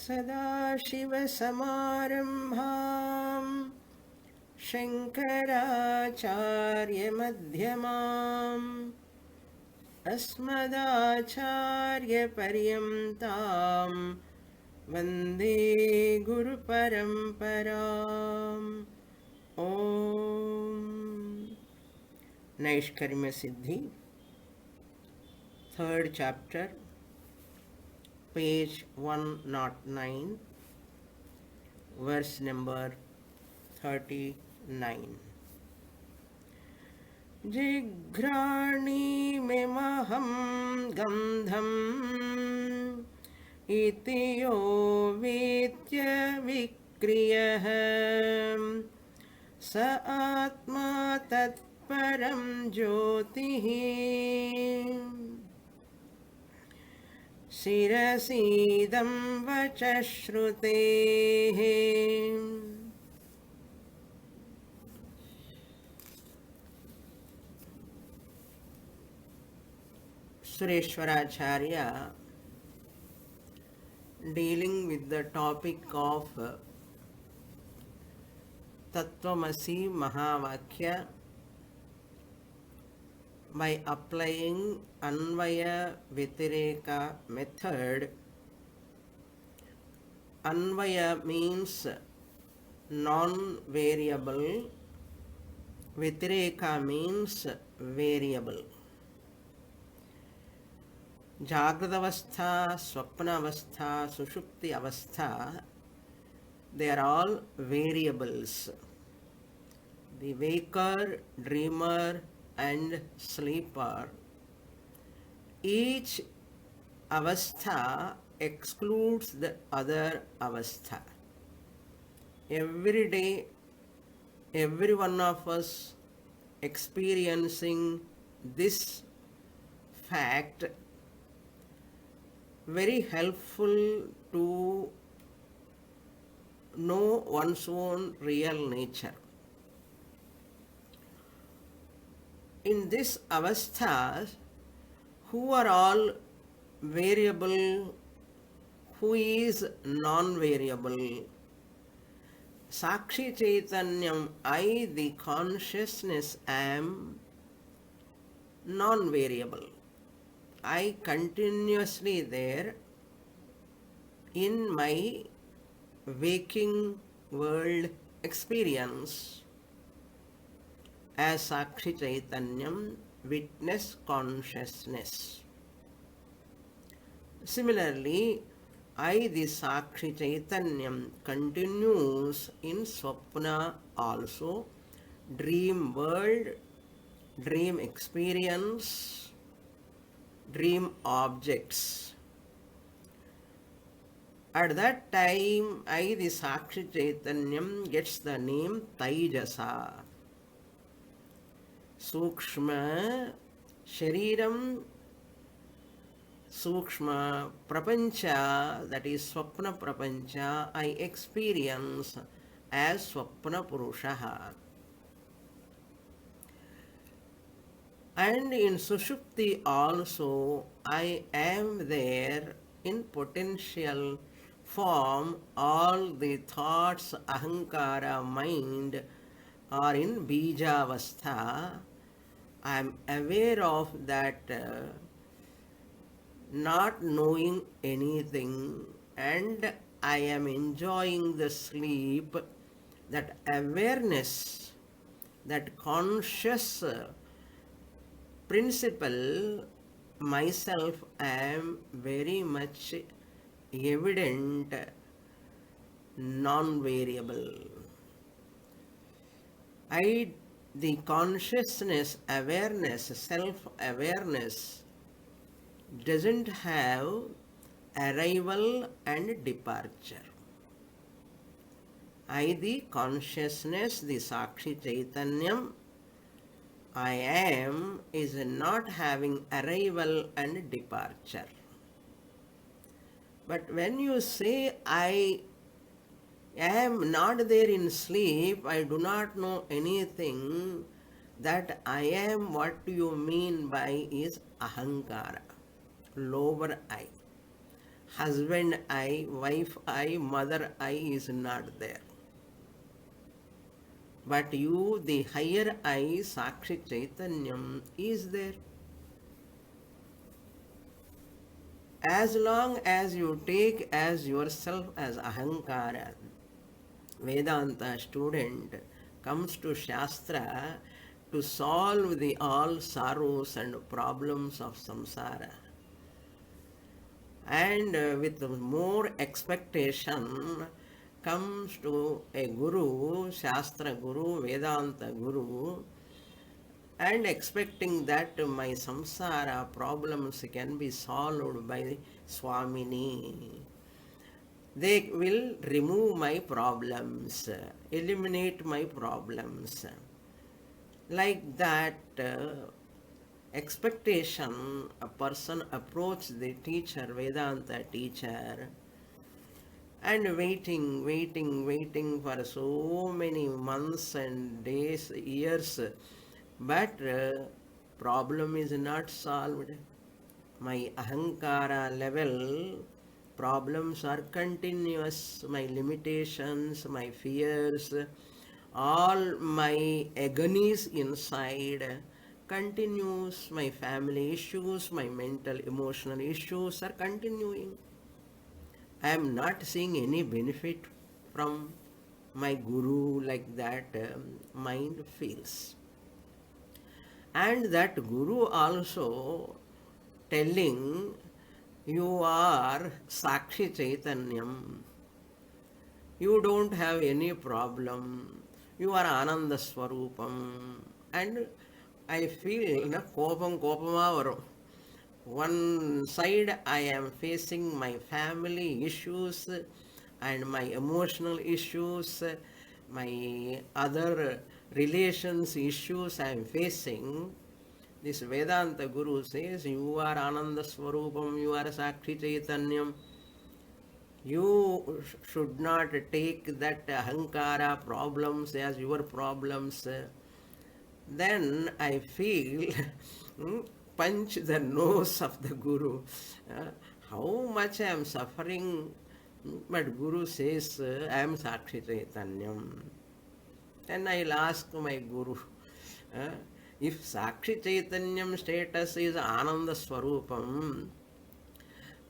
सदाशिवसमारम्भां शङ्कराचार्यमध्यमाम् अस्मदाचार्यपर्यन्तां वन्दे गुरुपरम्पराम् ॐ Naishkarmya Siddhi, third chapter, page 109, verse number 39. जिघ्राणीमिमहं गन्धम् इति यो वेत्य विक्रियः स आत्मा तत्परं ज्योतिः शिरसीदं वचः श्रुतेः. Sureshwaracharya, dealing with the topic of Tattvamasi Mahavakya by applying Anvaya Vyatireka method. Anvaya means non-variable, Vyatireka means variable. Jagradavastha, Swapnavastha, Sushupti Avastha, they are all variables. The waker, dreamer and sleeper, each avastha excludes the other avastha. Every day, every one of us experiencing this fact, very helpful to know one's own real nature. In this avastha, who are all variable, who is non-variable? Sakshi Chaitanyam, I, the consciousness, am non-variable. I continuously there in my waking world experience as Sakshi Chaitanyam, witness consciousness. Similarly, I, the Sakshi Chaitanyam, continues in Swapna also, dream world, dream experience, dream objects. At that time, I, the Sakshi Chaitanyam, gets the name Taijasa. Sukshma Shariram, Sukshma Prapancha, that is Swapna Prapancha, I experience as Swapna Purushaha. And in Sushupti also, I am there in potential form. All the thoughts, ahankara, mind are in Bijavastha. I am aware of that not knowing anything, and I am enjoying the sleep. That awareness, that conscious principle, myself am very much evident, non-variable. I, the consciousness, awareness, self-awareness doesn't have arrival and departure. I, the consciousness, the Sakshi Chaitanyam, I am is not having arrival and departure. But when you say I am not there in sleep, I do not know anything, that I am, what you mean by is ahankara, lower I. husband I, wife I, mother I is not there. But you, the higher I, Sakshi Chaitanyam, is there. As long as you take as yourself as Ahankara, Vedanta student comes to Shastra to solve the all sorrows and problems of samsara. And with more expectation comes to a guru, Shastra guru, Vedanta guru, and expecting that my samsara problems can be solved by SWAMINI. They will remove my problems, eliminate my problems. Like that expectation, a person approaches the teacher, Vedanta teacher, and waiting for so many months and days, years, but problem is not solved. My ahankara level problems are continuous, my limitations, my fears, all my agonies inside continues, my family issues, my mental emotional issues are continuing. I am not seeing any benefit from my guru, like that mind feels. And that guru also telling, you are Sakshi Chaitanyam, you don't have any problem, you are Ananda Swarupam. And I feel kopama varum. One side I am facing my family issues and my emotional issues, my other relations issues I am facing. This Vedanta Guru says, you are Ananda Swarupam, you are Sakshi Chaitanyam. You should not take that Ahankara problems as your problems. Then I feel punch the nose of the Guru. How much I am suffering, but Guru says, I am Sakshi Chaitanyam. Then I'll ask my Guru, if Sakshi Chaitanyam status is Ananda Swarupam,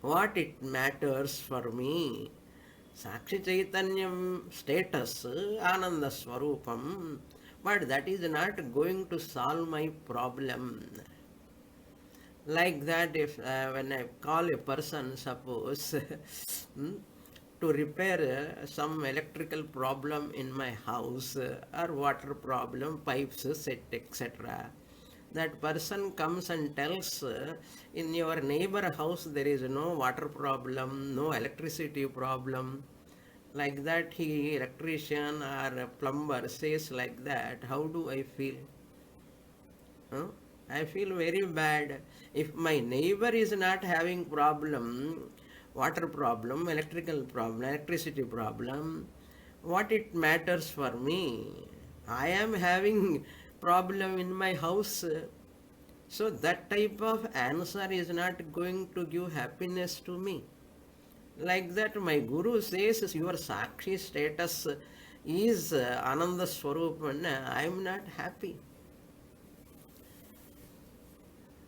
what it matters for me? Sakshi Chaitanyam status, Ananda Swarupam, but that is not going to solve my problem. Like that, if when I call a person, suppose, to repair some electrical problem in my house or water problem, pipes set, etc. That person comes and tells, in your neighbor house there is no water problem, no electricity problem. Like that, he, electrician or a plumber, says like that, how do I feel? I feel very bad. If my neighbor is not having problem, water problem, electrical problem, electricity problem, what it matters for me? I am having problem in my house. So that type of answer is not going to give happiness to me. Like that, my Guru says, your Sakshi status is Ananda Swarupan, I am not happy.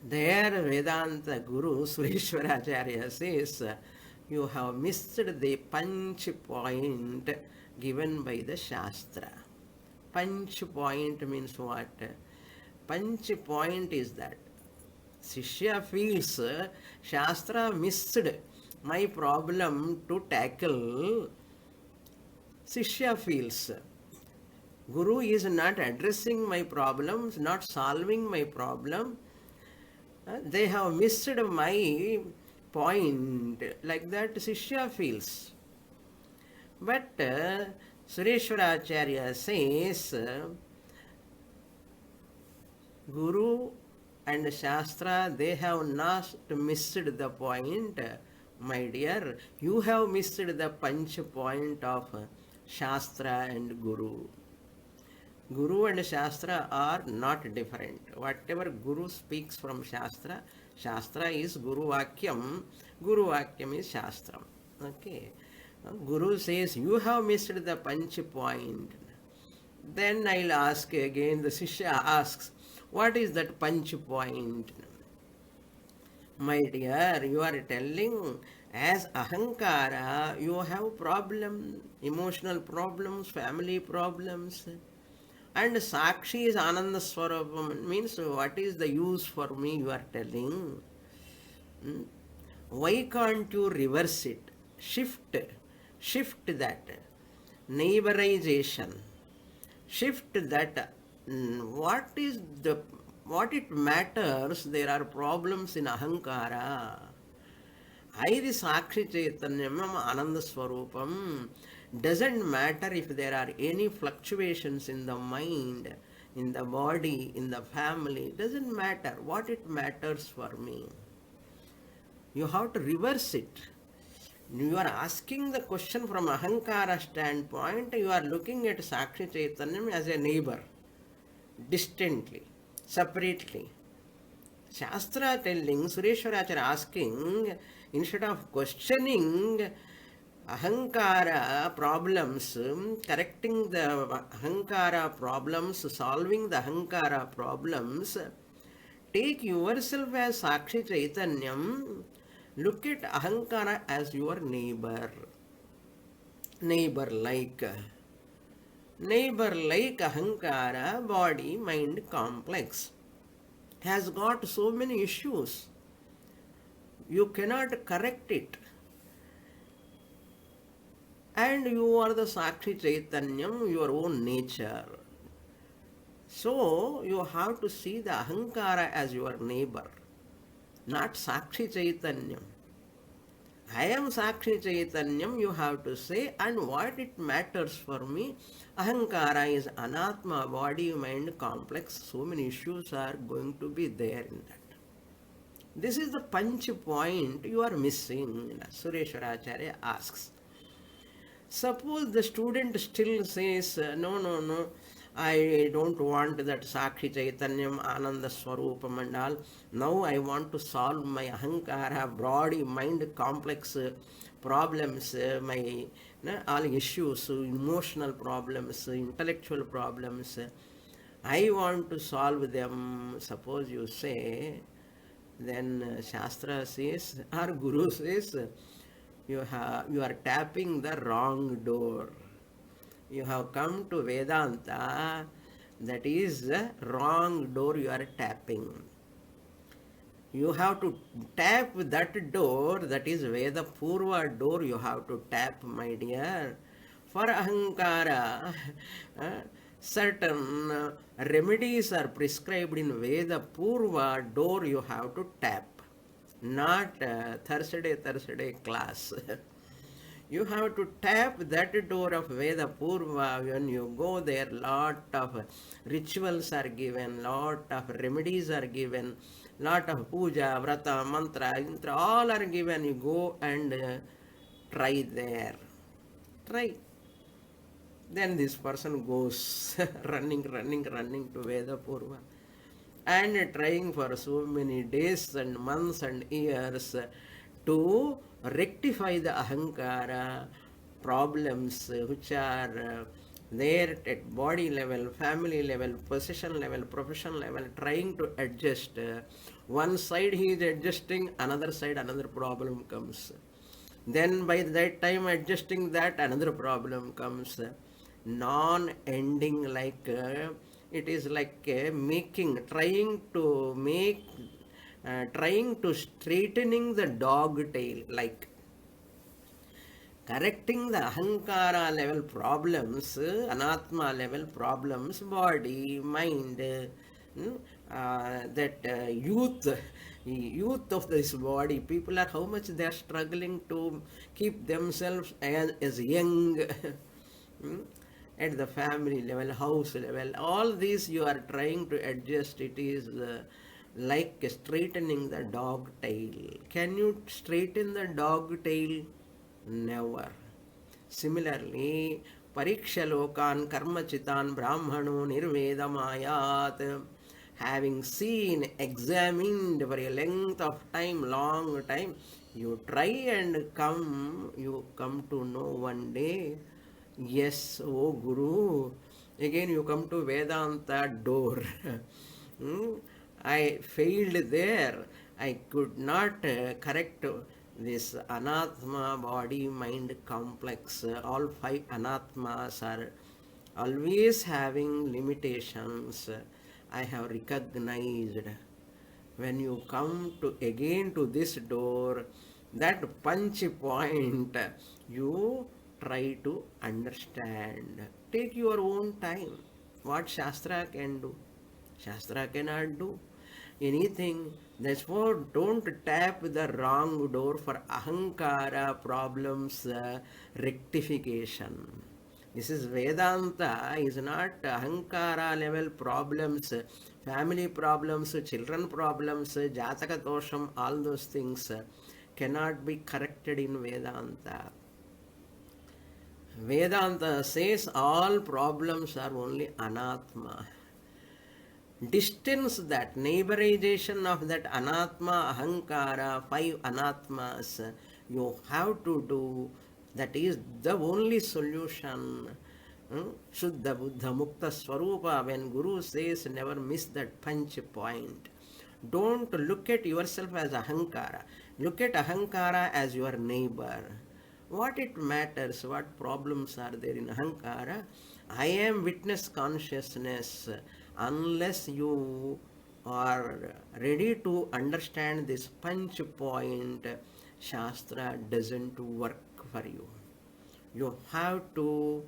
There Vedanta Guru Sureshwaracharya says, you have missed the punch point given by the Shastra. Punch point means what? Punch point is that Shishya feels Shastra missed my problem to tackle. Shishya feels Guru is not addressing my problems, not solving my problem. They have missed my point. Like that, Shishya feels. But Sureshwaracharya says, Guru and Shastra, they have not missed the point. My dear, you have missed the punch point of Shastra and Guru. Guru and Shastra are not different. Whatever Guru speaks from Shastra, Shastra is Guru Vakyam, Guru Vakyam is Shastram. Okay. Guru says, you have missed the Panch point. Then I'll ask again, the Shishya asks, what is that Panch point? My dear, you are telling as Ahankara, you have problem, emotional problems, family problems. And Sakshi is Ananda Swarupam, means what is the use for me, you are telling. Why can't you reverse it? Shift that. Neighborization. Shift that. What it matters, there are problems in Ahankara. Aidi Sakshi Chaitanyam Ananda Swarupam. Doesn't matter if there are any fluctuations in the mind, in the body, in the family. Doesn't matter. What it matters for me. You have to reverse it. You are asking the question from Ahankara standpoint. You are looking at Sakshi Chaitanyam as a neighbor, distantly, separately. Shastra telling, Sureshwaracharya asking, instead of questioning Ahankara problems, correcting the Ahankara problems, solving the Ahankara problems, take yourself as Sakshi Chaitanyam, look at Ahankara as your neighbor. Neighbor-like Ahankara, body, mind complex, has got so many issues. You cannot correct it. And you are the Sakshi Chaitanyam, your own nature. So, you have to see the Ahankara as your neighbor, not Sakshi Chaitanyam. I am Sakshi Chaitanyam, you have to say, and what it matters for me, Ahankara is Anatma, body, mind, complex. So many issues are going to be there in that. This is the Panch point you are missing, Sureshwaracharya asks. Suppose the student still says, no, I don't want that Sakshi Chaitanyam, Ananda Swarupam and all. Now I want to solve my Ahankara, body, mind, complex problems, my all issues, emotional problems, intellectual problems. I want to solve them. Suppose you say, then Shastra says, or Guru says, you are tapping the wrong door. You have come to Vedanta, that is the wrong door you are tapping. You have to tap that door, that is Veda Purva door you have to tap, my dear. For Ahankara, certain remedies are prescribed in Veda Purva door you have to tap, not Thursday class. You have to tap that door of Veda Purva. When you go there, lot of rituals are given, lot of remedies are given, lot of puja, vrata, mantra, all are given. You go and try there. Try. Then this person goes running to Veda Purva and trying for so many days and months and years to rectify the Ahankara problems which are there at body level, family level, position level, profession level, trying to adjust. One side he is adjusting, another side another problem comes. Then by that time adjusting that, another problem comes. Non-ending, like it is like trying to straightening the dog tail, like correcting the Ahankara level problems, Anatma level problems, body, mind, that youth of this body, people are how much they are struggling to keep themselves as young. At the family level, house level, all these you are trying to adjust. It is like straightening the dog tail. Can you straighten the dog tail? Never. Similarly, Pariksha lokan karmachitan brahmano nirvedamayat. having seen, examined for a length of time, long time, you try and you come to know one day, yes, oh Guru, again you come to Vedanta door. Hmm? I failed there. I could not correct this anatma body mind complex. All five anatmas are always having limitations. I have recognized. When you come to again to this door, that punch point, you try to understand. Take your own time. What Shastra can do, Shastra cannot do anything. Therefore, don't tap the wrong door for ahankara problems rectification. This is Vedanta, is not ahankara level problems, family problems, children problems, jataka dosham, all those things cannot be corrected in Vedanta. Vedanta says all problems are only anatma. Distance that, neighborization of that anatma, ahankara, five anatmas, you have to do. That is the only solution. Shuddha Buddha Mukta Swarupa, when Guru says never miss that punch point. Don't look at yourself as ahankara. Look at ahankara as your neighbor. What it matters, what problems are there in ahankara? I am witness consciousness. Unless you are ready to understand this punch point, Shastra doesn't work for you. You have to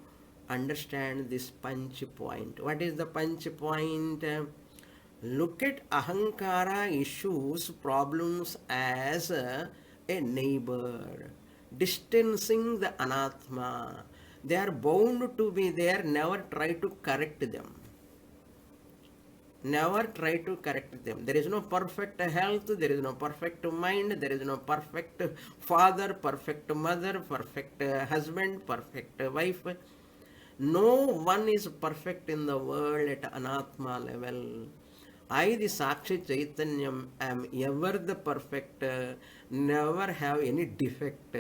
understand this punch point. What is the punch point? Look at ahankara issues, problems as a neighbor, distancing the anatma. They are bound to be there, never try to correct them. Never try to correct them. There is no perfect health, there is no perfect mind, there is no perfect father, perfect mother, perfect husband, perfect wife. No one is perfect in the world at anatma level. I, the Sakshi Chaitanyam, am ever the perfect, never have any defect.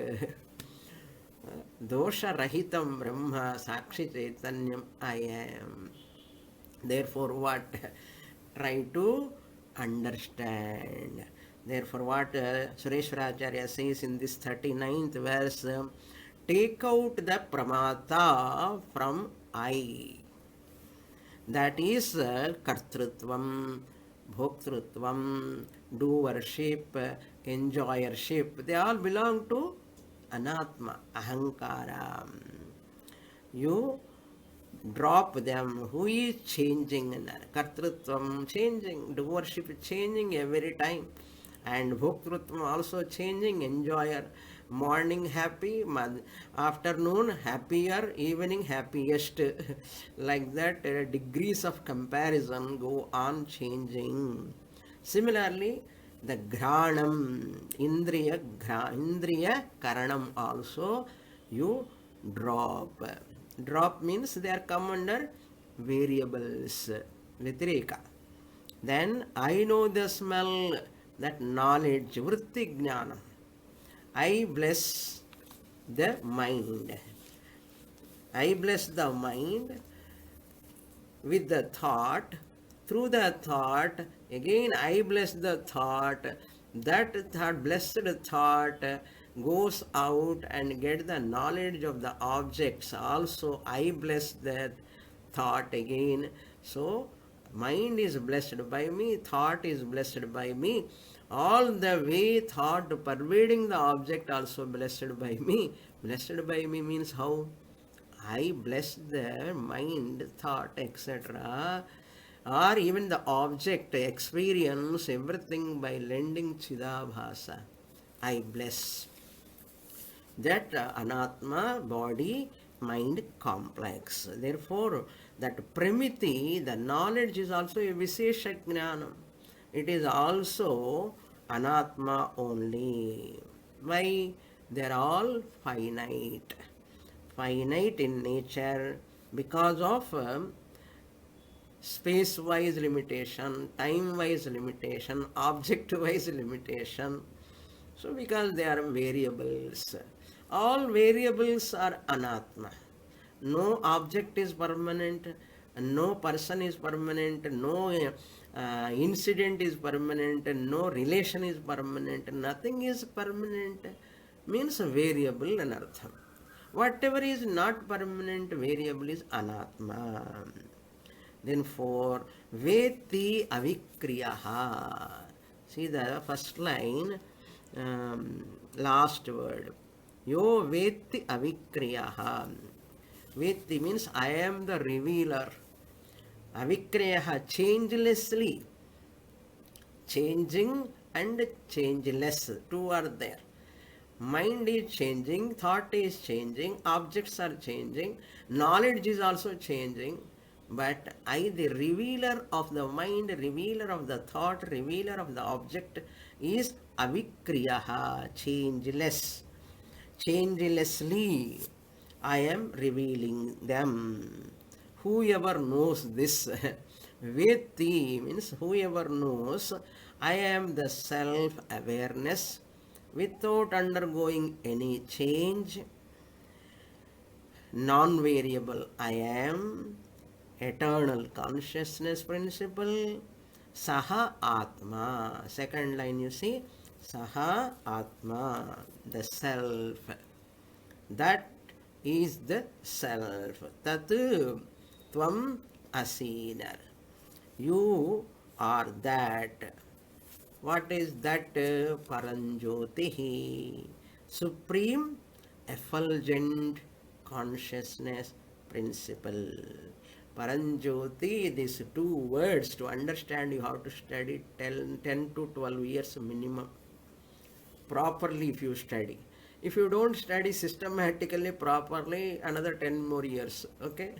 Dosha Rahitam Brahma, Sakshi Chaitanyam, I am. Therefore, what? Try to understand. Therefore, what Sureshwaracharya says in this 39th verse, take out the pramata from I. That is kartrutvam, bhoktrutvam, doership, enjoyership. They all belong to anatma, ahankara. You drop them. Who is changing? Kartrutvam changing, doership changing every time, and bhoktrutvam also changing, enjoyer. Morning happy, afternoon happier, evening happiest. Like that, degrees of comparison go on changing. Similarly, the granam, indriya karanam also you drop. Drop means they are come under variables, vitireka. Then I know the smell, that knowledge, vritti jnanam. I bless the mind. I bless the mind with the thought. Through the thought, again I bless the thought. That thought, blessed thought, goes out and get the knowledge of the objects. Also, I bless that thought again. So, mind is blessed by me, thought is blessed by me. All the way thought pervading the object also blessed by me. Blessed by me means how? I bless the mind, thought, etc. Or even the object, experience, everything by lending Chidabhasa. I bless. That anatma, body, mind complex. Therefore, that premiti, the knowledge is also a Vishesha Jnanam. It is also anatma only. Why? They are all finite. Finite in nature because of space-wise limitation, time-wise limitation, object-wise limitation. So because they are variables. All variables are anatma. No object is permanent, no person is permanent, no incident is permanent, no relation is permanent, nothing is permanent. Means variable and artham. Whatever is not permanent variable is anatma. Then for veti avikriyaha. See the first line, last word. Yo veti avikriyaha. Veti means I am the revealer. Avikriyaha, changelessly. Changing and changeless. Two are there. Mind is changing, thought is changing, objects are changing, knowledge is also changing. But I, the revealer of the mind, revealer of the thought, revealer of the object, is avikriyaha, changeless. Changelessly, I am revealing them. Whoever knows this, Veti means whoever knows, I am the self-awareness without undergoing any change, non-variable I am, eternal consciousness principle, Saha Atma. Second line you see, Saha Atma, the self. That is the self. Tat Tvam Asinar. You are that. What is that? Paranjyotihi, supreme effulgent consciousness principle. Paranjyoti, these two words, to understand you have to study 10 to 12 years minimum. Properly if you study. If you don't study systematically, properly, another 10 more years. Okay?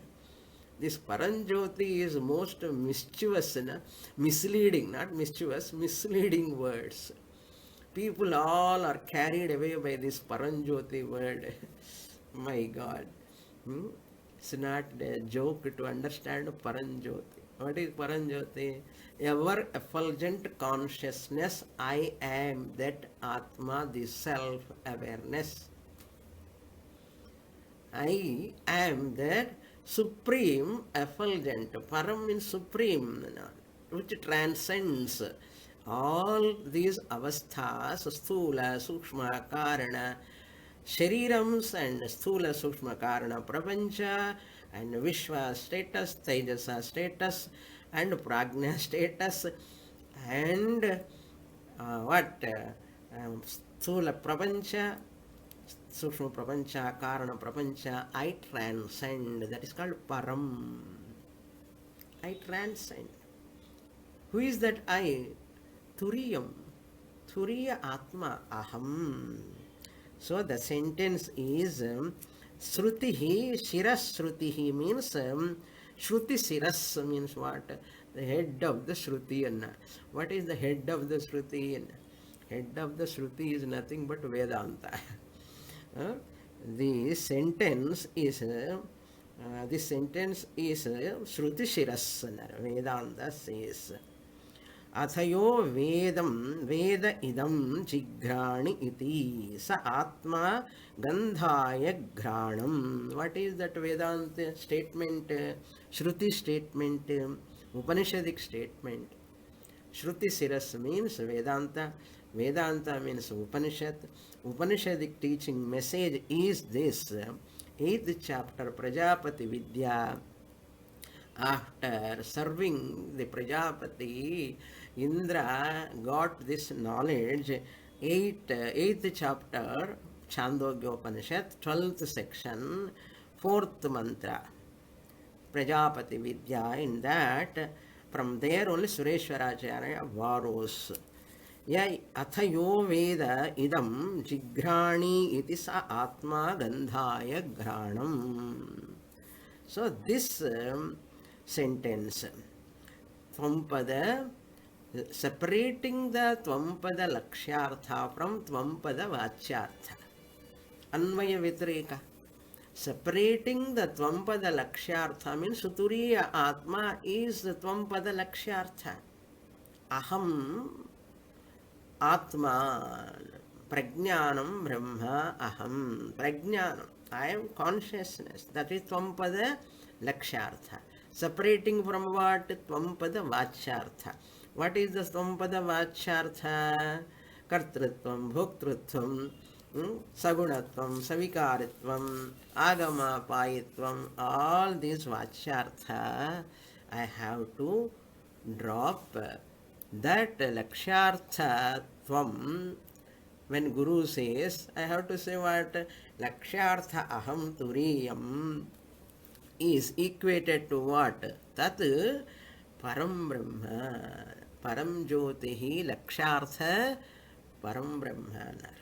This Paranjyoti is most mischievous, misleading, not mischievous, misleading words. People all are carried away by this Paranjyoti word. My God. It's not a joke to understand Paranjyoti. What is Paranjyoti? Ever effulgent consciousness, I am that Atma, the self-awareness. I am that supreme effulgent. Param means supreme, which transcends all these avasthas, sthula, sukshma, karana, sharirams and sthula, sukshma, karana, prapancha, and vishwa status, tejasa status, and prajna status, and sthula prapancha, Sukshma Prapancha, Karana Prapancha, I transcend. That is called Param. I transcend. Who is that I? Turiyam. Turiya Atma Aham. So the sentence is Srutihi, Shiras Srutihi means Shruti Siras means what? The head of the Shruti. What is the head of the Shruti? Head of the Shruti is nothing but Vedanta. The sentence is Shruti Shiras. Vedanta says Athayo Vedam Veda Idam Jigrani Iti Sa Atma Gandhaya Granam. What is that Vedanta statement? Shruti statement, Upanishadic statement. Shruti Siras means Vedanta. Vedanta means Upanishad. Upanishadic teaching message is this. 8th chapter, Prajapati Vidya. After serving the Prajapati, Indra got this knowledge. 8th chapter, Chandogya Upanishad, 12th section, 4th mantra, Prajapati Vidya. In that, from there only Sureshwaracharya borrows. Athayo Veda idam jigrani iti sa atma gandhaya granam. So this sentence, Tvampada, separating the Tvampada Lakshyartha from Tvampada Vachyartha, Anvaya Vitreka, Separating the Tvampada Lakshyartha means Suturiya Atma is the Tvampada Lakshyartha. Aham Atma Prajnanam Brahma Aham. Prajnanam, I am consciousness. That is Tvampada Lakshyartha. Separating from what? Tvampada Vachyartha. What is the Tvampada Vachyartha? Kartrutvam, Bhoktrutvam, Sagunatvam, Savikaritvam, Agamapayitvam, all these Vachyartha, I have to drop that Lakshyartha Tvam. When Guru says, I have to say what? Lakshyartha Aham Turiyam is equated to what? Tat Param Brahma. Param Jyotihi Lakshyartha Param Brahmanar.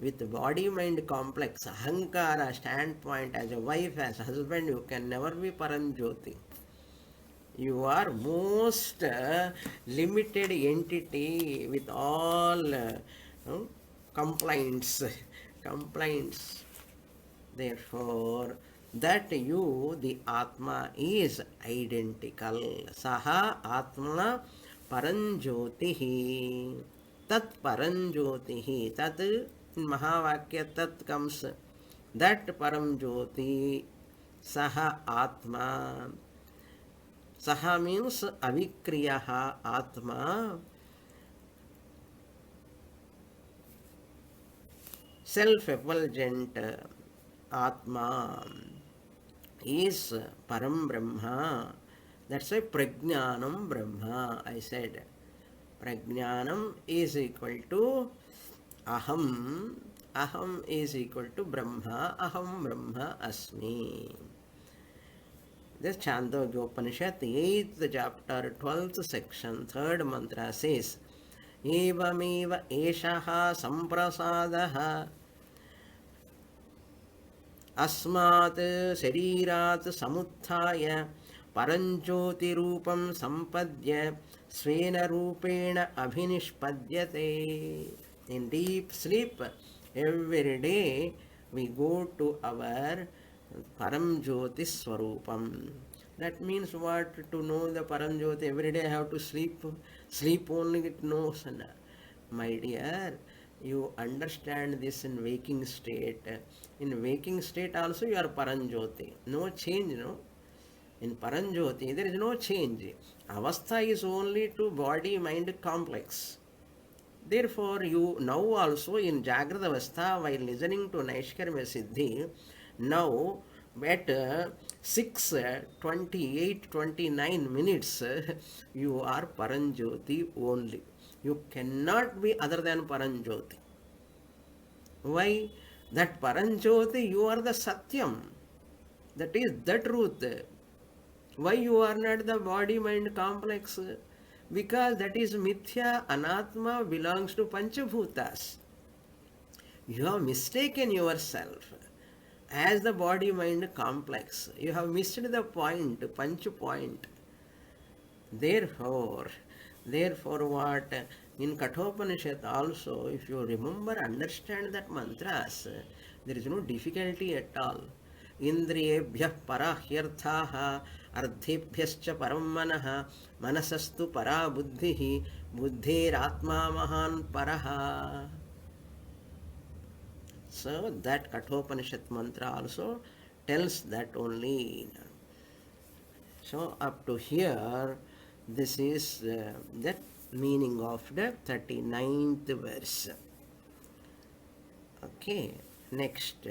With body-mind complex, ahankara standpoint, as a wife, as a husband, you can never be Param Jyoti. You are most limited entity with all complaints. Therefore, that you, the Atma, is identical. Saha Atma Paranjyotihi. Tat Paranjyotihi. Tat, in Mahavakya, Tat comes. That Paranjyoti, Saha Atma. Saha means Avikriyaha Atma. Self-effulgent Atma is Param Brahma. That's why Prajnanam Brahma, I said. Prajnanam is equal to Aham. Aham is equal to Brahma. Aham Brahma Asmi. This Chandogya Upanishad, 8th chapter, 12th section, 3rd mantra says, Evameva eshaha samprasadaha Asmat Sharirat Samuthaya Paranjyoti Rupam Sampadya Svena Rupena Abhinishpadyate. In deep sleep, every day we go to our Paramjyoti Swarupam. That means what? To know the Paramjyoti, every day I have to sleep. Sleep only it knows. My dear, you understand this in waking state. In waking state also you are Paranjyoti. No change, no? In Paranjyoti there is no change. Avastha is only to body-mind complex. Therefore, you now also in Jagrata Avastha, while listening to Naishkarmya Siddhi, now at 6:28-29 minutes, you are Paranjyoti only. You cannot be other than Paranjyoti. Why? That Paranjyoti, you are the Satyam. That is the truth. Why you are not the body-mind complex? Because that is Mithya, Anatma belongs to Panchabhutas. You have mistaken yourself as the body-mind complex. You have missed the point, Panch point. Therefore what? In Kathopanishad also, if you remember, understand that mantras, there is no difficulty at all. Indriyebhyah parahyarthaha ardhebhyascha param manaha manasastu para buddhihi buddhiratma mahan paraha. So that Kathopanishad mantra also tells that only. So up to here, this is the meaning of the 39th verse. Okay, next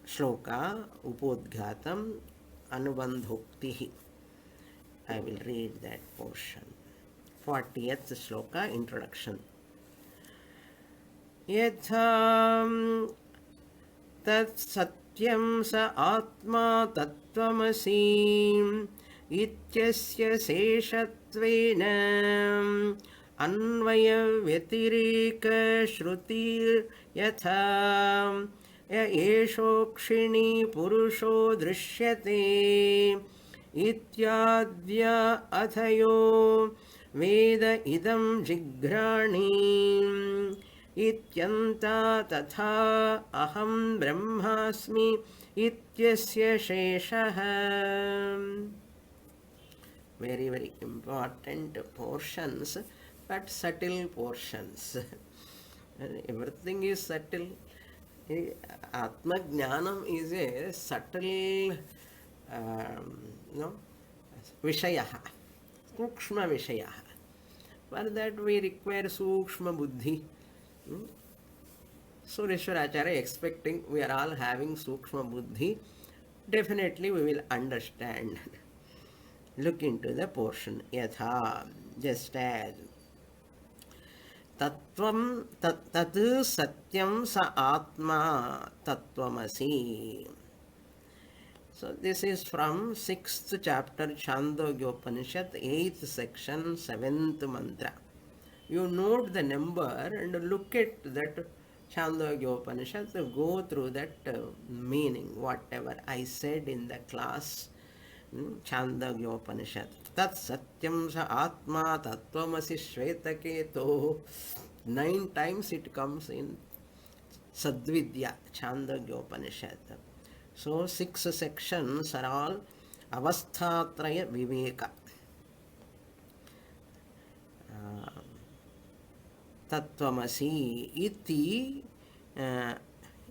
shloka, Upodghatam Anubandhoktihi. I will read that portion. 40th shloka, introduction. Yatham tat satyam sa atma tattvamasi ityasya seshatvena अन्वय व्यतिरेक श्रुति यथा एषोक्षिणी पुरुषो दृश्यते इत्याद्य अथयो वेद इदं जिघ्राणि ityanta tatha aham brahmasmi ityasya sheshah. Very, very important portions, but subtle portions. And everything is subtle. Atma Jnanam is a subtle, no, Vishayaha, Sukshma Vishayaha. For that we require Sukshma Buddhi. Sureshwar Acharya expecting we are all having Sukshma Buddhi. Definitely we will understand. Look into the portion. Yatha, just as. Tattvam tat satyam sa atma tattvamasi. So this is from 6th chapter Chandogya Upanishad, 8th section, 7th mantra. You note the number and look at that Chandogya Upanishad, go through that meaning, whatever I said in the class. Chandogya Upanishad. Tat satyam sa atma tattvamasi shvetaketo. 9 times it comes in Sadvidya, Chandogya Upanishad. So 6 sections are all avasthatraya viveka. Tattvamasi iti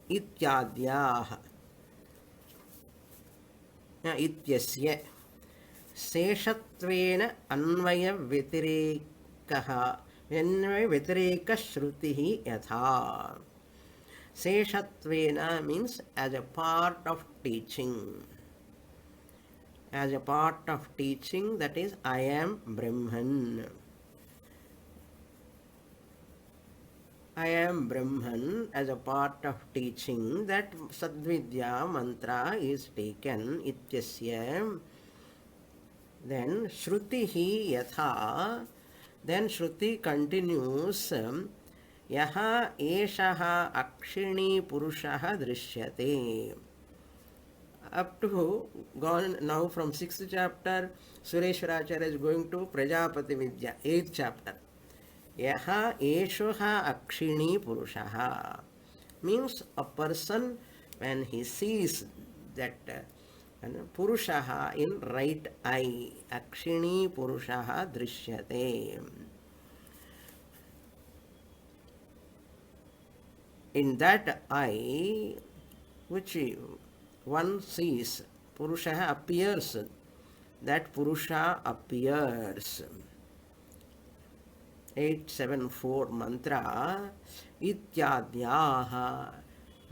ityadyaha. Ityasya शेषत्वेन अन्वय व्यतिरेक श्रुति यथा. Seshatvena means as a part of teaching. As a part of teaching, that is, I am Brahman. I am Brahman as a part of teaching, that Sadvidya mantra is taken, ityasya. Then Shrutihi yatha, then Shruti continues, yaha eshaha akshini purushaha drishyate. Up to gone now from 6th chapter, Sureshwaracharya is going to Prajapati Vidya, 8th chapter. Yaha eshaha akshini purushaha means a person when he sees that Purushaha in right eye, akshini purushaha drishyate. In that eye, which one sees, Purushaha appears, that Purusha appears. 874 mantra, ityadyaha,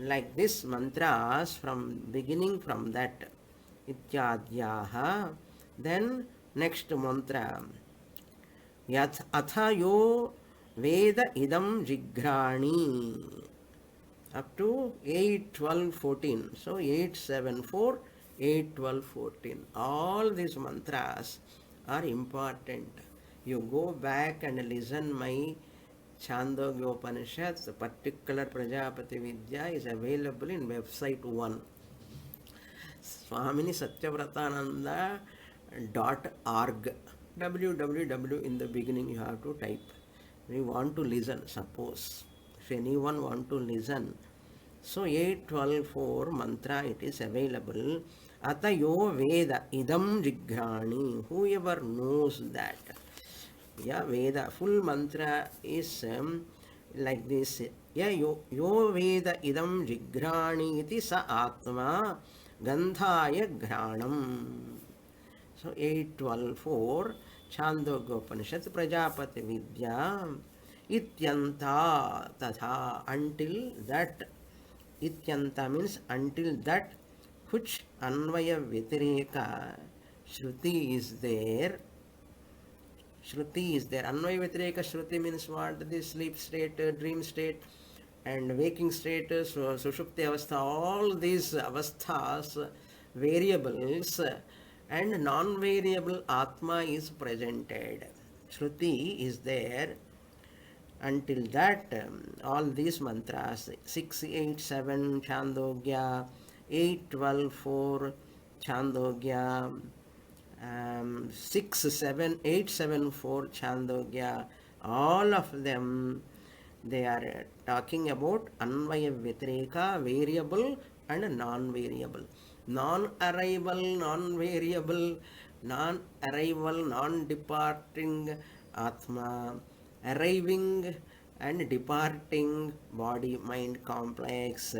like this mantras from beginning from that, ityadyaha. Then next mantra, yath athayo veda idam jigrani, up to 8, 12, 14. So 874, 8, 12, 14. All these mantras are important. You go back and listen my Chandogya Upanishad, the particular Prajapati Vidya is available in website 1. SWAMINI SATYAVRATANANDA.org. www in the beginning you have to type. We want to listen, suppose. If anyone want to listen. So 812.4 mantra it is available. Atayo Veda idam jigrani. Whoever knows that. Yeah, Veda. Full mantra is like this. Yeah, yo Veda idam jigrani iti sa atma gandhaya granam. So 812.4 Chandogya Upanishad Prajapati Vidya ityanta tatha, until that. Ityanta means until that which anvaya vitireka shruti is there. Shruti is there. Anvaya vitireka shruti means what? The sleep state, dream state and waking state, sushupti avastha, all these avasthas, variables and non-variable Atma is presented. Shruti is there. Until that, all these mantras, 687 Chandogya, 812.4 Chandogya, 874 Chandogya, all of them They are talking about Anvaya Vyatireka, variable and non-variable. Non-arrival, non-variable, non-arrival, non-departing Atma, arriving and departing body-mind complex.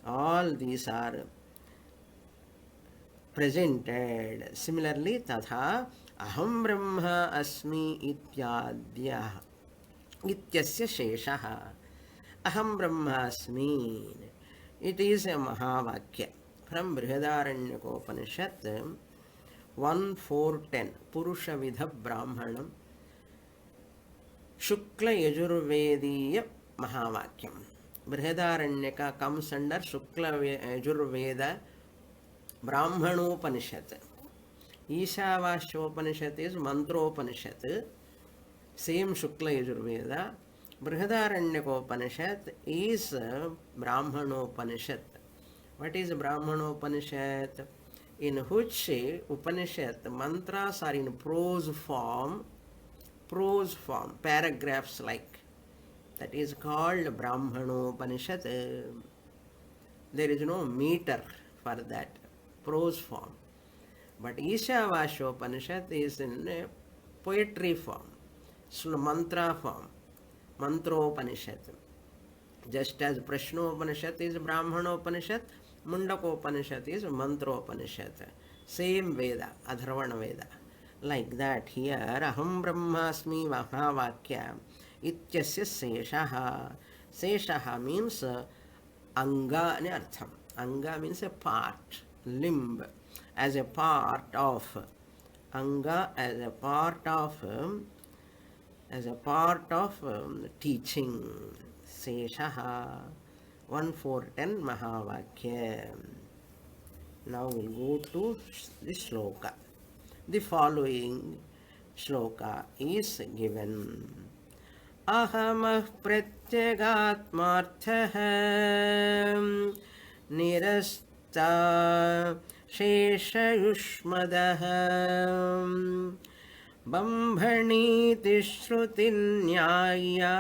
All these are presented. Similarly, tatha aham brahma asmi ityadya ityasya sheshaha aham brahmasmi. It is a Mahavakya from Brihadaranyaka 1:4-10. Purusha Vidha Brahmanam Shukla Yajurvediya Mahavakyam. Brihadaranyaka comes under Shukla Yajurveda Brahmanopanishad. Ishavasyopanishad is Mantropanishad. Same Shukla Yajurveda. Brihadaranyaka is Brahmanopanishad. What is Brahmanopanishad? In which Upanishad mantras are in prose form, paragraphs like. That is called Brahmanopanishad. There is no meter for that, prose form. But Ishavasyopanishad is in a poetry form, mantra form, Mantropanishad. Just as Prashnopanishad is Brahmanopanishad, Mundakopanishad is Mantropanishad. Same Veda, Adharvana Veda. Like that here, Aham Brahmasmi Mahavakya Ityasya Seshaha. Seshaha means Anga ani artham. Anga means a part, limb, as a part of. Anga as a part of teaching. Seshaha 1:4-10 Mahavakya. Now we'll go to the shloka. The following shloka is given. Ahamah pratyagatmarthah nirasta sheshayushmadah Bambhaniti Shruti-nyaya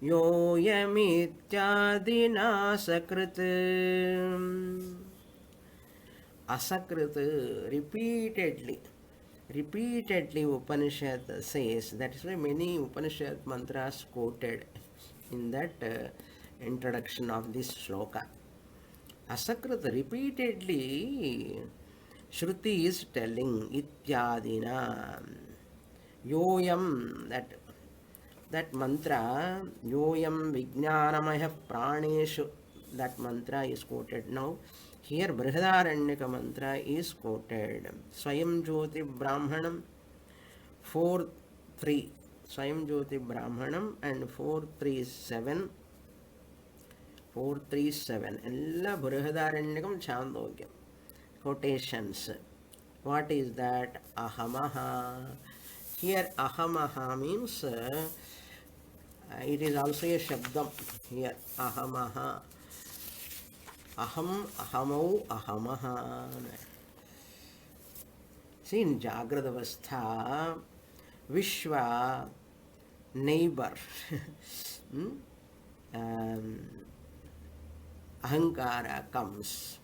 Yoyamityadina Sakrit. Asakrit, repeatedly Upanishad says. That is why many Upanishad mantras quoted in that introduction of this shloka. Asakrit, repeatedly Shruti is telling ityadina. Yoyam, that mantra, yoyam vijnanamaya praneshu, that mantra is quoted. Now here Brihadaranyaka mantra is quoted. Swayam Jyoti Brahmanam 4:3. Swayam Jyoti Brahmanam and 4:3-7. 4:3-7. Ella Brihadaranyakam Chandogya. Quotations. What is that? Ahamaha. Here ahamaha means it is also a shabdam. Here ahamaha. Aham, ahamau, ahamaha. See, in Jagrada Avastha, Vishwa, neighbor, Ahankara comes.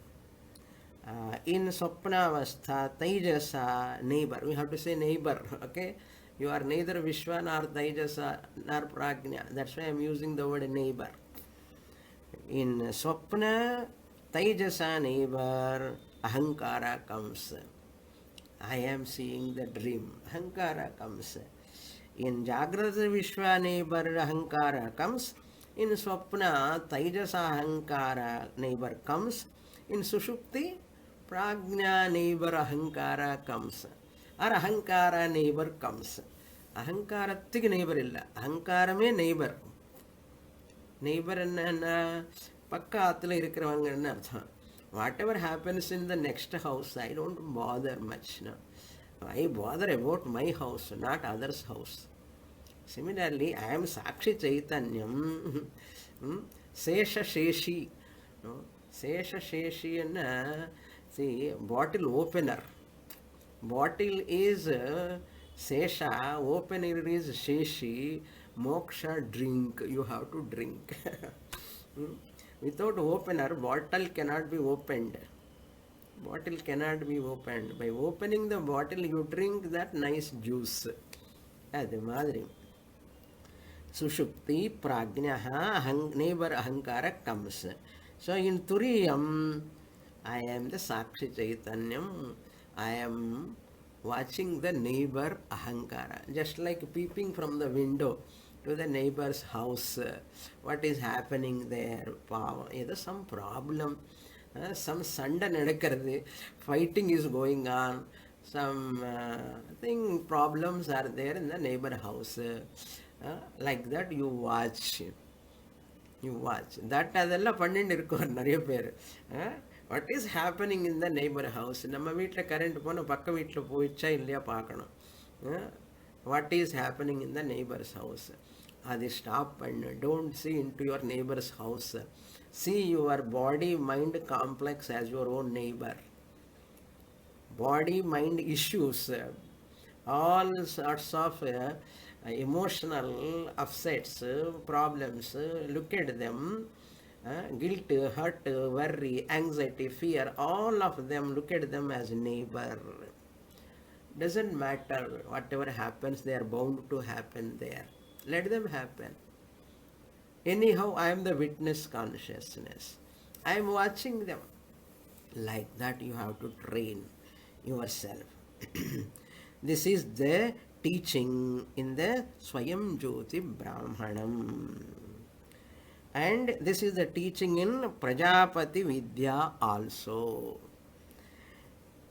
In Swapnavastha, Taijasa, neighbor. We have to say neighbor, okay? You are neither Vishwa nor Taijasa nor Prajna. That's why I am using the word neighbor. In Swapna, Taijasa neighbor, Ahankara comes. I am seeing the dream. Ahankara comes. In Jagrata Vishwa neighbor, Ahankara comes. In Swapna, Taijasa Ahankara neighbor comes. In Sushupti, Prajna neighbor Ahankara comes. Or Ahankara neighbor comes. Ahankaratthige neighbor illa. Ahankarame neighbor. Neighbor enna pakkathula irukravanga enna artham. Whatever happens in the next house, I don't bother much. No? I bother about my house, not others' house. Similarly, I am Sakshi Chaitanyam. Sesha Sheshi. No? Sesha Sheshi and see, bottle opener. Bottle is Sesha, opener is Sheshi, Moksha drink, you have to drink. Hmm? Without opener, bottle cannot be opened. Bottle cannot be opened. By opening the bottle, you drink that nice juice. Adi madri. Sushupti prajnaha neighbor ahankara comes. So in Turiyam, I am the Sakshi Chaitanyam. I am watching the neighbor ahankara. Just like peeping from the window to the neighbor's house. What is happening there? Either some problem. Some sanda nadakkaradu. Fighting is going on. Some thing problems are there in the neighbor house. Like that you watch. That அதெல்லாம் பண்ணிட்டு இருக்கோம் நிறைய பேர். What is happening in the neighbour house. நம்ம வீட்டில் current போனால் பக்க வீட்டில் போயிடுச்சா இல்லையா பார்க்கணும். What is happening in the neighbours house. அது ஸ்டாப் பண்ணு. Don't see into your neighbor's house. See your body mind complex as your own neighbor. Body mind issues, all sorts of emotional upsets, problems, look at them. Guilt, hurt, worry, anxiety, fear, all of them, look at them as neighbor. Doesn't matter, whatever happens, they are bound to happen there. Let them happen. Anyhow, I am the witness consciousness. I am watching them. Like that you have to train yourself. This is the teaching in the Swayam Jyoti Brahmanam. And this is the teaching in Prajapati Vidya also.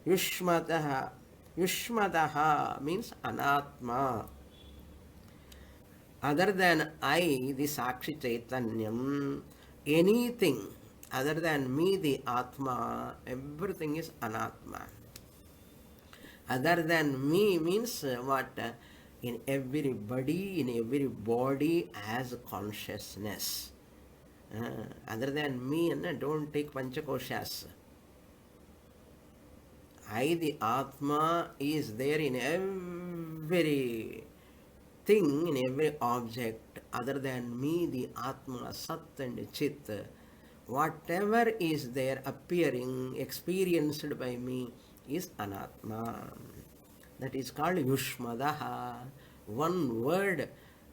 Yushmataha. Yushmataha means anatma. Other than I, the Sakshi Chaitanyam, anything other than me, the Atma, everything is anatma. Other than me means what? In everybody, in every body has consciousness. Other than me, don't take Panchakoshas. I, the Atma, is there in every thing, in every object. Other than me, the Atma, Sat and Chit, whatever is there appearing, experienced by me, is anatma. That is called Yushmadaha. One word,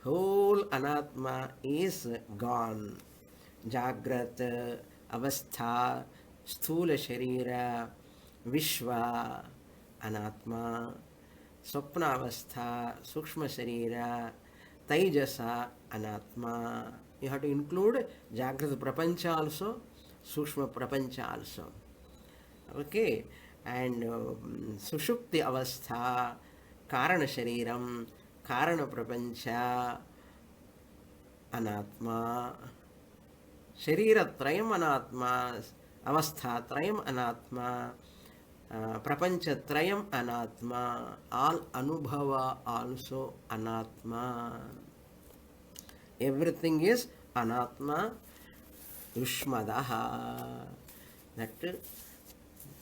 whole anatma is gone. Jagrat, Avastha, Sthula Sharira, Vishwa, anatma. Swapna Avastha, Sukshma Sharira, Taijasa, anatma. You have to include Jagrat Prapancha also, Sukshma Prapancha also. Okay. And Sushupti Avastha, Karana Shariram, Karana Prapancha, Anatma, Sharira Trayam Anatma, Avastha Trayam Anatma, Prapancha Trayam Anatma, all Anubhava also Anatma. Everything is Anatma, Yushmadaha. That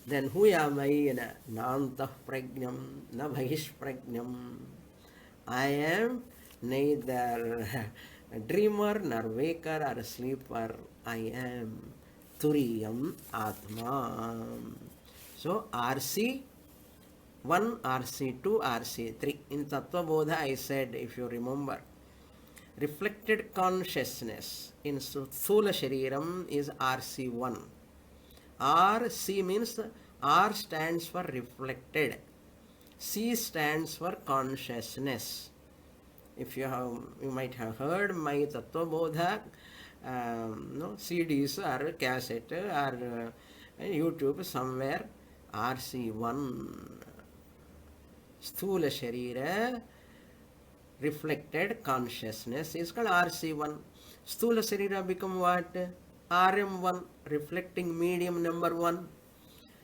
then who am I? Nantah pragnam, na bhahish pragnam. I am neither a dreamer, nor waker, or a sleeper. I am Turiyam Atma. So RC 1, RC 2, RC 3. In Tattva Bodha I said, if you remember, reflected consciousness in Sthula Shariram is RC1. RC means R stands for reflected. C stands for consciousness. If you might have heard my Tattva Bodha CDs or cassette or YouTube somewhere. RC1, Sthula Sharira, reflected consciousness is called RC1. Sthula Sharira become what? RM1, reflecting medium number 1.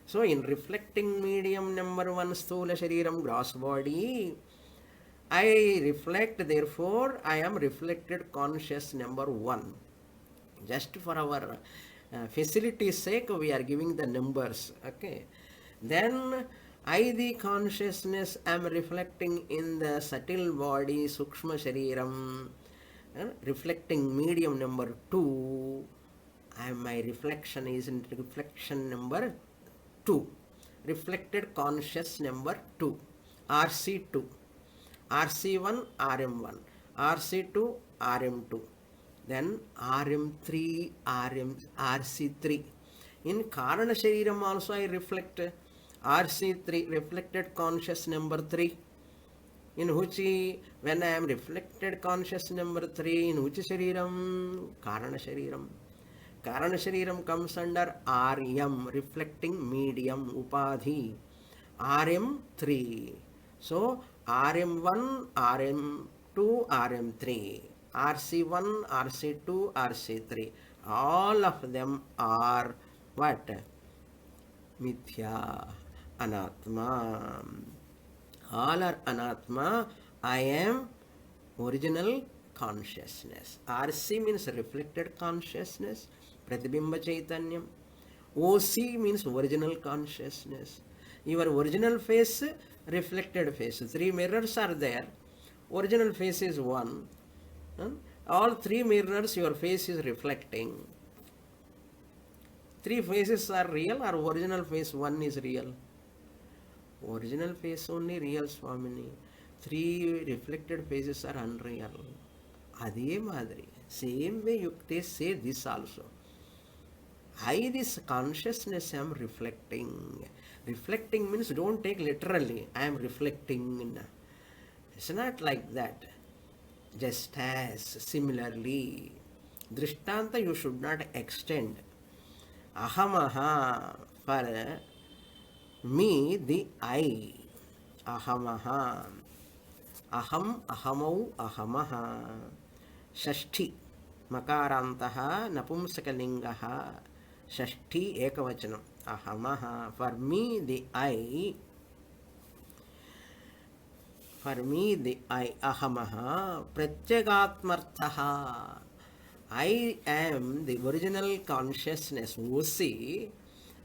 So in reflecting medium number 1, Sthula Shariram, gross body, I reflect, therefore I am reflected conscious number 1. Just for our facility's sake, we are giving the numbers. Okay. Then I, the consciousness, am reflecting in the subtle body, Sukshma Shariram, reflecting medium number 2, and my reflection is in reflection number 2, reflected conscious number 2, RC2, RC1, RM1, RC2, RM2, then RM3, RC3. In Karana Shariram also I reflect RC3, reflected conscious number 3. In which, when I am reflected conscious number 3, in which Shariram? Karana Shariram. Karana Shariram comes under RM, reflecting medium, Upadhi. RM3. So, RM1, RM2, RM3. RC1, RC2, RC3. All of them are what? Mithya, Anatma. All are Anatma. I am original consciousness. RC means reflected consciousness, Pratibimba Chaitanyam. OC means original consciousness. Your original face, reflected face. 3 mirrors are there. Original face is one. All 3 mirrors your face is reflecting. 3 faces are real, or original face 1 is real? Original face only real, Swamini. 3 reflected faces are unreal. Adhe madri. Same way they say this also. I, this consciousness, am reflecting. Reflecting means don't take literally. I am reflecting. It's not like that. Just as similarly, Drishtanta you should not extend. Ahamaha, for me, the I. Ahamaha. Aham, ahamau, ahamaha. Shashti. Makarantaha, napumsakalingaha. Shashti ekavachanam. Ahamaha. For me, the I. For me, the I, ahamaha, pratyagatmarthaha. I am the original consciousness, OC.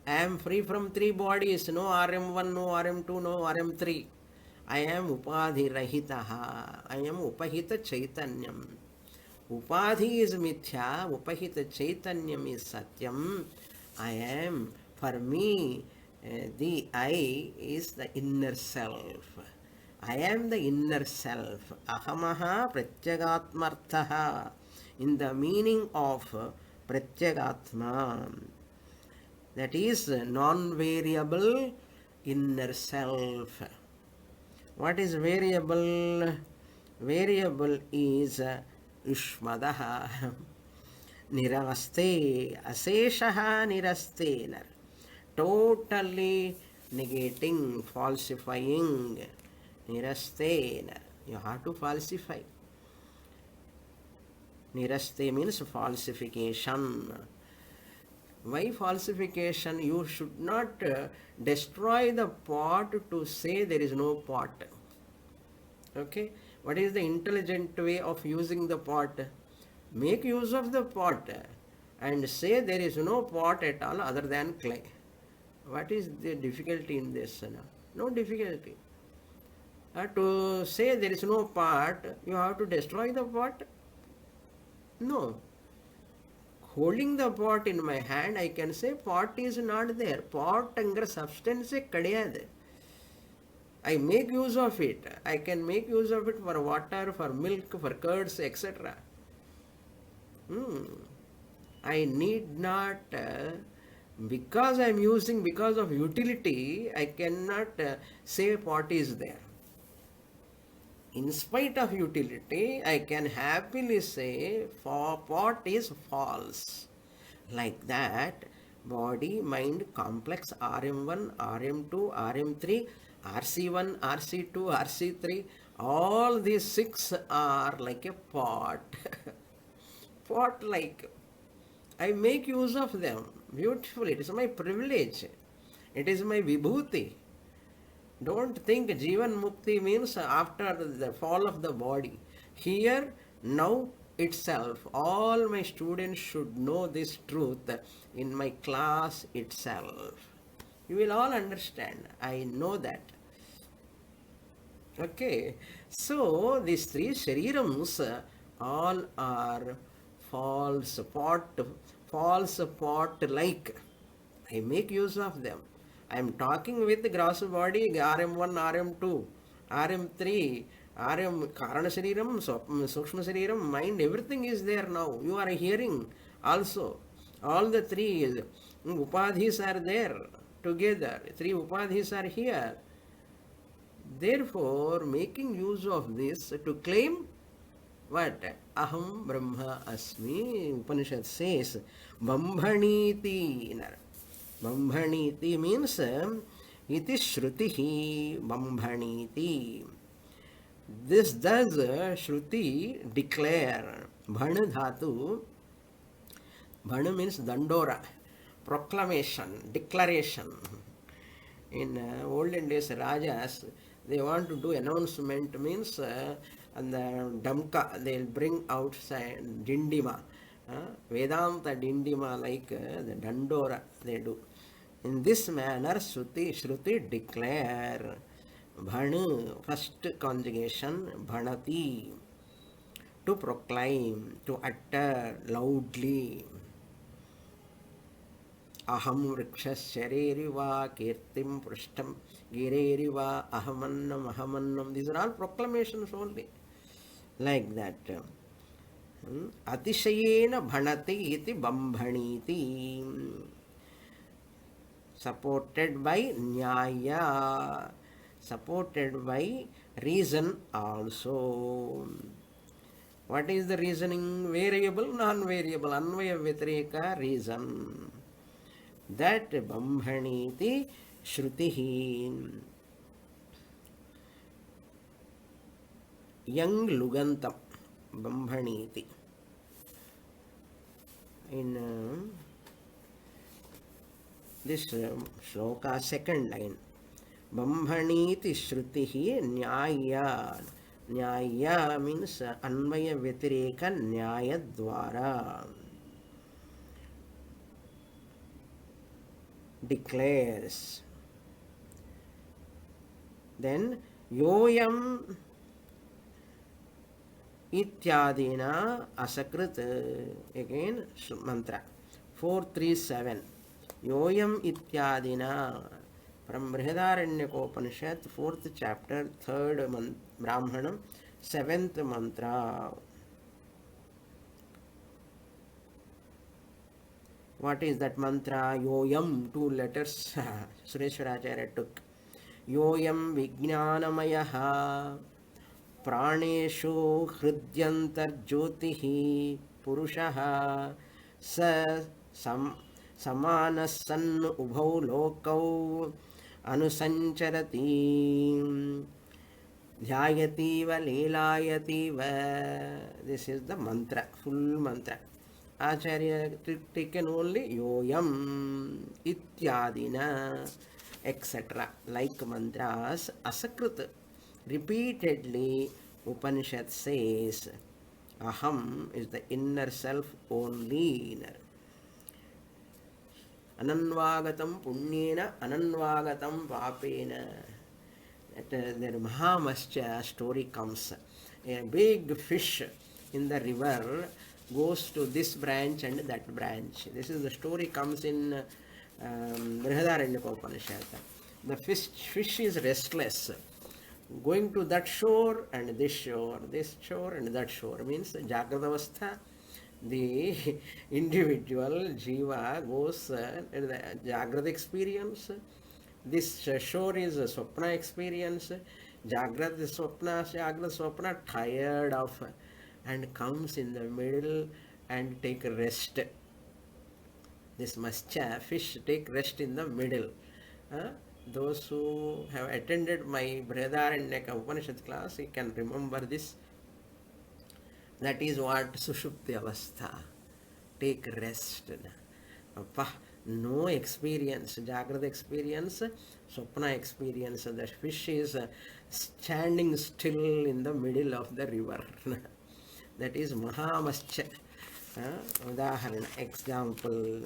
I am free from 3 bodies, no RM1, no RM2, no RM3. I am upadhi rahitaha. I am upahita chaitanyam. Upadhi is mithya, upahita chaitanyam is satyam. I am, for me, the I is the inner self. I am the inner self. Ahamaha pratyagatmarthaha. In the meaning of pratyagatma. That is non-variable inner self. What is variable? Variable is Ushmadaha. Niraste. Aseshaha nirastena. Totally negating, falsifying. Nirastena. You have to falsify. Niraste means falsification. Why falsification? You should not destroy the pot to say there is no pot. Okay? What is the intelligent way of using the pot? Make use of the pot and say there is no pot at all other than clay. What is the difficulty in this? No difficulty. To say there is no pot, you have to destroy the pot? No. Holding the pot in my hand, I can say pot is not there. Pot angra substance kadiyadu. I make use of it. I can make use of it for water, for milk, for curds, etc. I need not, because I am using, because of utility, I cannot say pot is there. In spite of utility, I can happily say pot is false. Like that, body, mind, complex, RM1, RM2, RM3, RC1, RC2, RC3, all these 6 are like a pot. Pot like. I make use of them beautifully. It is my privilege. It is my vibhuti. Don't think Jivan Mukti means after the fall of the body. Here, now itself, all my students should know this truth in my class itself. You will all understand. I know that. Okay. So, these 3 sharirams all are false pot like. I make use of them. I am talking with the gross body, RM1, RM2, RM3, RM, Karana Shariram, Sukshma Shariram, mind, everything is there now. You are hearing also. All the three upadhis are there together. Three upadhis are here. Therefore, making use of this to claim what? Aham Brahma Asmi. Upanishad says, Bambhaniti. Bambhaniti means iti Shrutihi Bambhaniti. This does Shruti declare. Bhana dhatu. Bhana means dandora, proclamation, declaration. In olden days, Rajas, they want to do announcement means and the damka, they'll bring outside dindima, Vedanta dindima like the dandora they do. In this manner, Shruti declare. Bhanu, first conjugation, bhanati, to proclaim, to utter loudly. Aham vrikshashareriva kirtim prishtam gireriva ahamannam. These are all proclamations only. Like that. Atishayena bhanati iti bambhaniti. Supported by nyaya. Supported by reason also. What is the reasoning? Variable, non-variable, anvaya vyatireka reason. That bambhaniti shrutihi. Young lugantam bambhaniti. In this shloka, second line. Bambhaniti Shrutihi Nyaya. Nyaya means Anvaya Vyatireka Nyaya Dwara. Declares. Then Yoyam Ityadina Asakrit. Again mantra 437. Yoyam Ityadina. From Brihadaranyaka 4th chapter, 3rd Brahmanam, 7th mantra. What is that mantra? Yoyam, 2 letters Sureshwaracharya took. Yoyam Vijnanamayaha Praneshu Hridyantar Jyotihi Purushaha Sa Samanasan Ubhau Lokau Anusancharati Dhyayativa Leelayativa. This is the mantra, full mantra. Acharya taken only Yoyam Ityadina etc. Like mantras Asakrit. Repeatedly Upanishad says Aham is the inner self only. Ananvagatam punyena, ananvagatam papena. The Mahamascha story comes. A big fish in the river goes to this branch and that branch. This is the story comes in Brihadaranyaka Upanishad. The fish is restless. Going to that shore and this shore and that shore means Jagrata Avastha. The individual jiva goes in the Jagrata experience. This shore is a Swapna experience. Jagrata Swapna, tired of and comes in the middle and take rest. This Mascha, fish, take rest in the middle. Those who have attended my Brihadaranyaka Upanishad class, you can remember this. That is what Sushupti Avastha. Take rest. No experience, Jagrata experience, Swapna experience. The fish is standing still in the middle of the river. That is Mahamascha. Udaharana, example,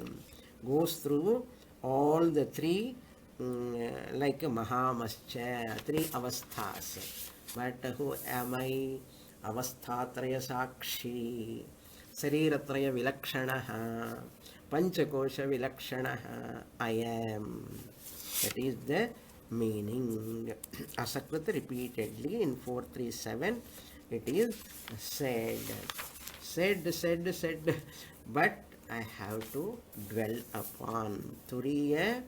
goes through all the three like Mahamascha, 3 avasthas. But who am I? avasthatraya sakshi, sariratraya vilakshanaha, panchakosha vilakshanaha, I am. That is the meaning. Asakrita repeatedly in 437 it is said. Said, but I have to dwell upon. Turiya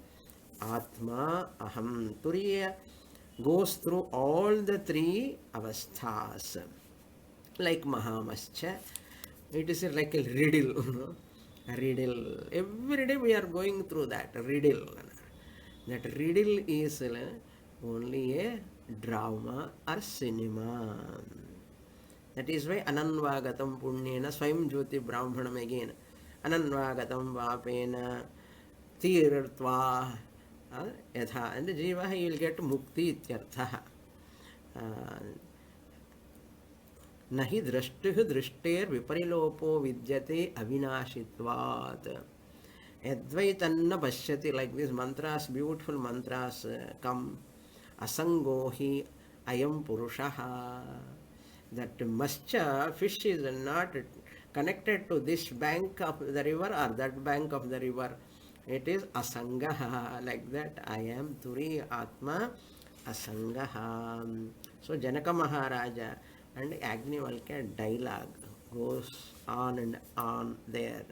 Atma Aham. Turiya goes through all the three avasthas. Like Mahamascha, it is like a riddle. A riddle. Every day we are going through that riddle. That riddle is only a drama or cinema. That is why Ananvagatam Punyena Swayam Jyoti Brahmanam again. Ananvagatam Vapena Tirtva Yatha. And the Jiva he will get Mukti Ityartha. Nahi drashtuh drishter viparilopo vidyate avinashitvat. Advaitanna pashyati, like these mantras, beautiful mantras come. Asangohi ayam purushaha. That mascha, fish is not connected to this bank of the river or that bank of the river. It is asangaha, like that. I am Turi Atma asangaha. So Janaka Maharaja and Agnivalkya dialogue goes on and on there.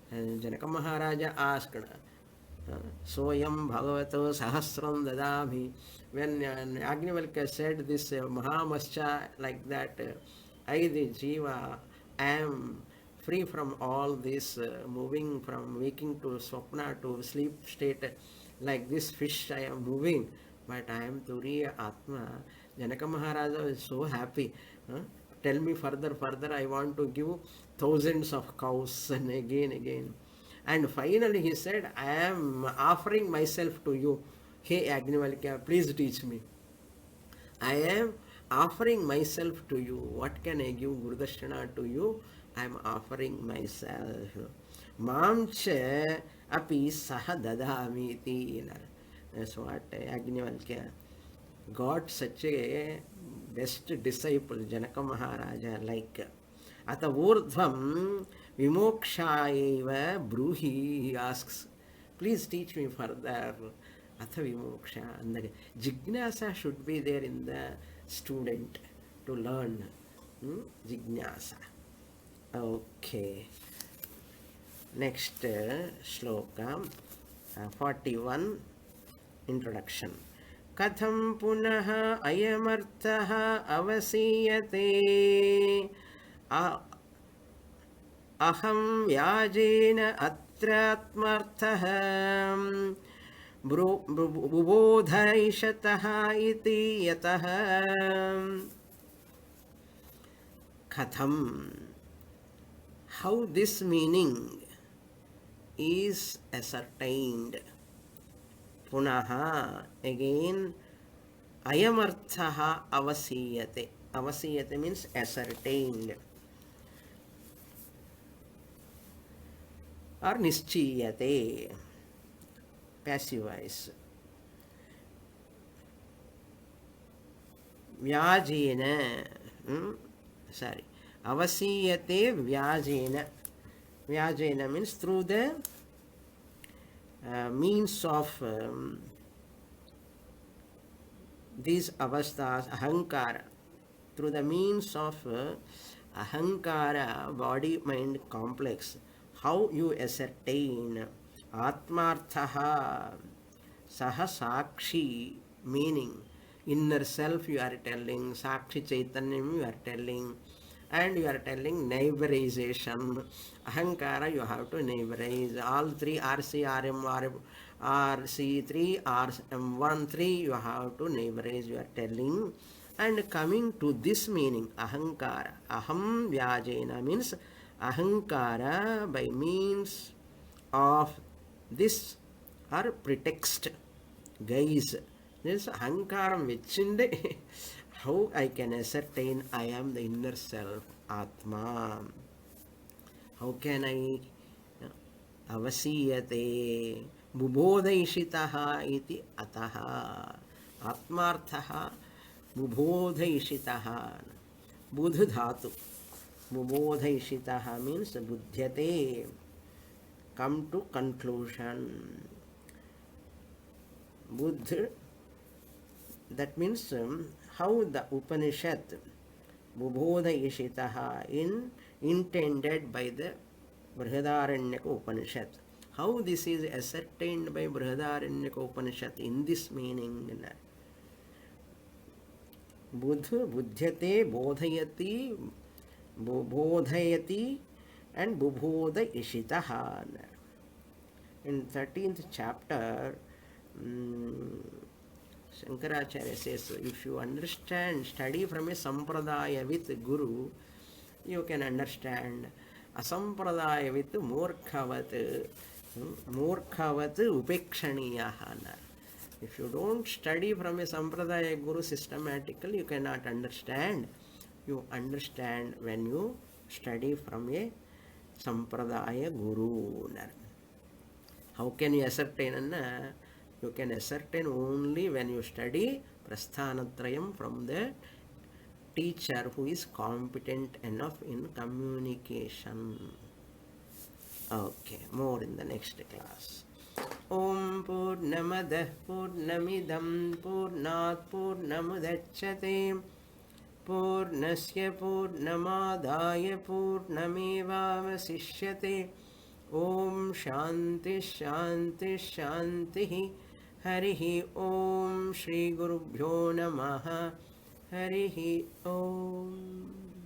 And Janaka Maharaja asked, Soyam Bhagavato Sahasram Dadami. When Agnivalkya said this Mahamascha like that, I the Jiva am free from all this moving from waking to Swapna to sleep state, like this fish I am moving, but I am Turiya Atma. Janaka Maharaja is so happy. Tell me further, I want to give thousands of cows and again. And finally he said, I am offering myself to you. Hey Agnivalkya, please teach me. I am offering myself to you. What can I give Gurudashana to you? I am offering myself. Mamcha api saha dadamiti. That's what Agnivalkya got such a best disciple, Janaka Maharaja, like. Ata urdhvam vimokshaiva bruhi, he asks, please teach me further. Atha vimoksha. And the jignasa should be there in the student to learn. Jignasa. Okay. Next shloka, 41, introduction. Katham punaha ayamarthaha avasiyate aham vyajena atratmarthaha bubodhaishataha iti yataha. Katham, how this meaning is ascertained. Punaha, again, ayamarthaha avasiyate. Avasiyate means ascertained or nischiyate, passive voice. Vyajena, avasiyate vyajena. Vyajena means through the means of these avasthas, ahankara, through the means of ahankara, body-mind complex, how you ascertain atmarthaha, saha sakshi, meaning inner self you are telling, sakshi chaitanyam you are telling, and you are telling neighborization. Ahankara you have to neighborize. All three RC, RM, RC3, RM1, you have to neighborize, you are telling. And coming to this meaning, ahankara, aham vyajena means ahankara by means of this or pretext, guise. This ahankaram vechinde, how I can ascertain I am the inner self, Atma. How can I avasiyate bubodhaishitaha iti ataha. Atmarthaha bubodhaishitaha. Budh dhatu. Bubodhaishitaha means buddhyate. Come to conclusion. Buddh, that means how the Upanishad Bubodhaishitaha intended by the Brihadaranyaka Upanishad. How this is ascertained by Brihadaranyaka Upanishad in this meaning. Buddha, Buddhyate, Bodhayati, Bodhayati and Bubodha Ishitaha. In 13th chapter, Shankaracharya says, if you understand, study from a sampradaya with Guru, you can understand. Asampradaya with Murkhavat, Murkhavat Upekshaniyaha. If you don't study from a sampradaya Guru systematically, you cannot understand. You understand when you study from a sampradaya Guru. How can you ascertain? You can ascertain only when you study Prasthanatrayam from the teacher who is competent enough in communication. Okay, more in the next class. Om Purnamadah Purnamidam Purnat Purnamudachyate Purnasya Purnamadaya Purnamevavasishyate. Om Shanti Shanti Shanti. Harihi Om Shri Gurubhyo Namaha. Harihi Om.